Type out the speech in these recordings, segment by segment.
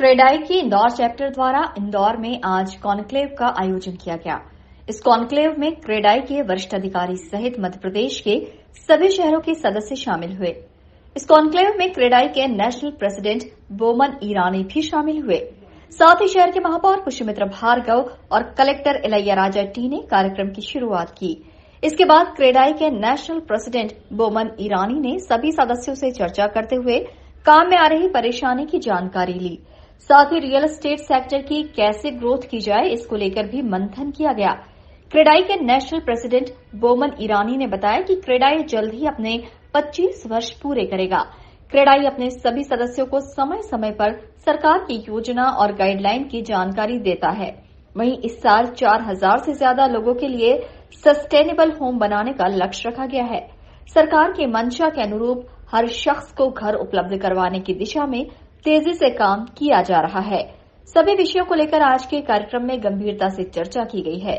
क्रेडाई की इंदौर चैप्टर द्वारा इंदौर में आज कॉन्क्लेव का आयोजन किया गया। इस कॉन्क्लेव में क्रेडाई के वरिष्ठ अधिकारी सहित मध्य प्रदेश के सभी शहरों के सदस्य शामिल हुए। इस कॉन्क्लेव में क्रेडाई के नेशनल प्रेसिडेंट बोमन ईरानी भी शामिल हुए। साथ ही शहर के महापौर पुष्यमित्र भार्गव और कलेक्टर इलैयाराजा टी ने कार्यक्रम की शुरुआत की। इसके बाद क्रेडाई के नेशनल प्रेसिडेंट बोमन ईरानी ने सभी सदस्यों से चर्चा करते हुए काम में आ रही परेशानी की जानकारी ली। साथ ही रियल एस्टेट सेक्टर की कैसे ग्रोथ की जाए, इसको लेकर भी मंथन किया गया। क्रेडाई के नेशनल प्रेसिडेंट बोमन ईरानी ने बताया कि क्रेडाई जल्द ही अपने 25 वर्ष पूरे करेगा। क्रेडाई अपने सभी सदस्यों को समय समय पर सरकार की योजना और गाइडलाइन की जानकारी देता है। वहीं इस साल 4000 से ज्यादा लोगों के लिए सस्टेनेबल होम बनाने का लक्ष्य रखा गया है। सरकार की मंशा के अनुरूप हर शख्स को घर उपलब्ध करवाने की दिशा में तेजी से काम किया जा रहा है। सभी विषयों को लेकर आज के कार्यक्रम में गंभीरता से चर्चा की गई है।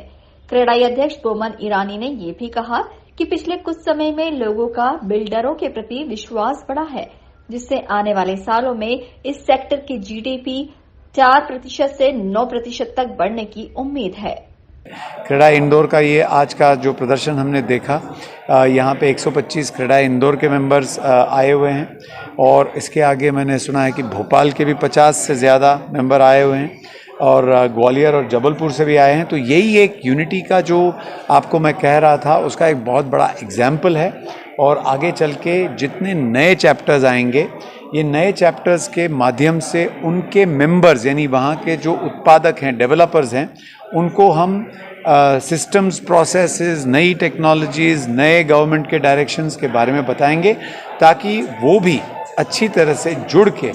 क्रेडाई अध्यक्ष बोमन ईरानी ने ये भी कहा कि पिछले कुछ समय में लोगों का बिल्डरों के प्रति विश्वास बढ़ा है, जिससे आने वाले सालों में इस सेक्टर की जीडीपी 4% से 9% तक बढ़ने की उम्मीद है। क्रेडाई इंदौर का ये आज का जो प्रदर्शन हमने देखा, यहाँ पे 125 क्रेडाई इंदौर के मेंबर्स आए हुए हैं और इसके आगे मैंने सुना है कि भोपाल के भी 50 से ज़्यादा मेंबर आए हुए हैं और ग्वालियर और जबलपुर से भी आए हैं। तो यही एक यूनिटी का जो आपको मैं कह रहा था, उसका एक बहुत बड़ा एग्जाम्पल है। और आगे चल के जितने नए चैप्टर्स आएंगे, ये नए चैप्टर्स के माध्यम से उनके मेंबर्स यानी वहाँ के जो उत्पादक हैं, डेवलपर्स हैं, उनको हम सिस्टम्स, प्रोसेसेस, नई टेक्नोलॉजीज़, नए गवर्नमेंट के डायरेक्शंस के बारे में बताएंगे, ताकि वो भी अच्छी तरह से जुड़ के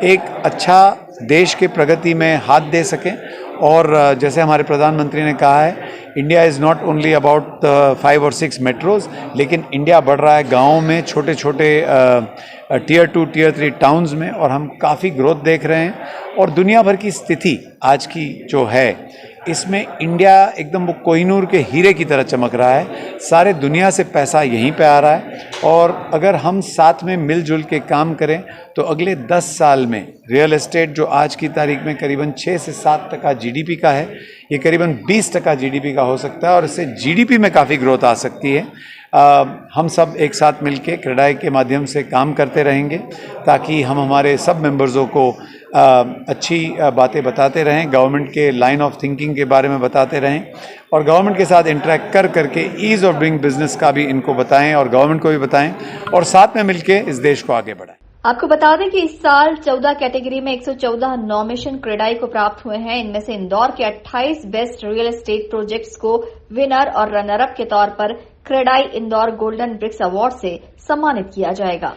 एक अच्छा देश के प्रगति में हाथ दे सकें। और जैसे हमारे प्रधानमंत्री ने कहा है, India is not only about 5 और 6 मेट्रोज़, लेकिन इंडिया बढ़ रहा है गाँव में, छोटे छोटे टियर 2, टियर 3 टाउन्स में, और हम काफ़ी ग्रोथ देख रहे हैं। और दुनिया भर की स्थिति आज की जो है, इसमें इंडिया एकदम वो कोहिनूर के हीरे की तरह चमक रहा है। सारे दुनिया से पैसा यहीं पे आ रहा है और अगर हम साथ में मिलजुल के काम करें तो अगले 10 साल में रियल एस्टेट, जो आज की तारीख में करीबन 6 से 7% जीडीपी का है, ये करीबन 20% जीडीपी का हो सकता है और इससे जीडीपी में काफ़ी ग्रोथ आ सकती है। हम सब एक साथ मिलके क्रेडाई के माध्यम से काम करते रहेंगे ताकि हम हमारे सब मेंबर्सों को अच्छी बातें बताते रहें, गवर्नमेंट के लाइन ऑफ थिंकिंग के बारे में बताते रहें और गवर्नमेंट के साथ इंटरेक्ट करके ईज़ ऑफ डूइंग बिजनेस का भी इनको बताएं और गवर्नमेंट को भी बताएं और साथ में मिलके इस देश को आगे बढ़ाएं। आपको बता दें कि इस साल 14 कैटेगरी में 114 नॉमिनेशन क्रेडाई को प्राप्त हुए हैं। इनमें से इंदौर के 28 बेस्ट रियल एस्टेट प्रोजेक्ट्स को विनर और रनर अप के तौर पर CREDAI Indore golden bricks award से सम्मानित किया जाएगा।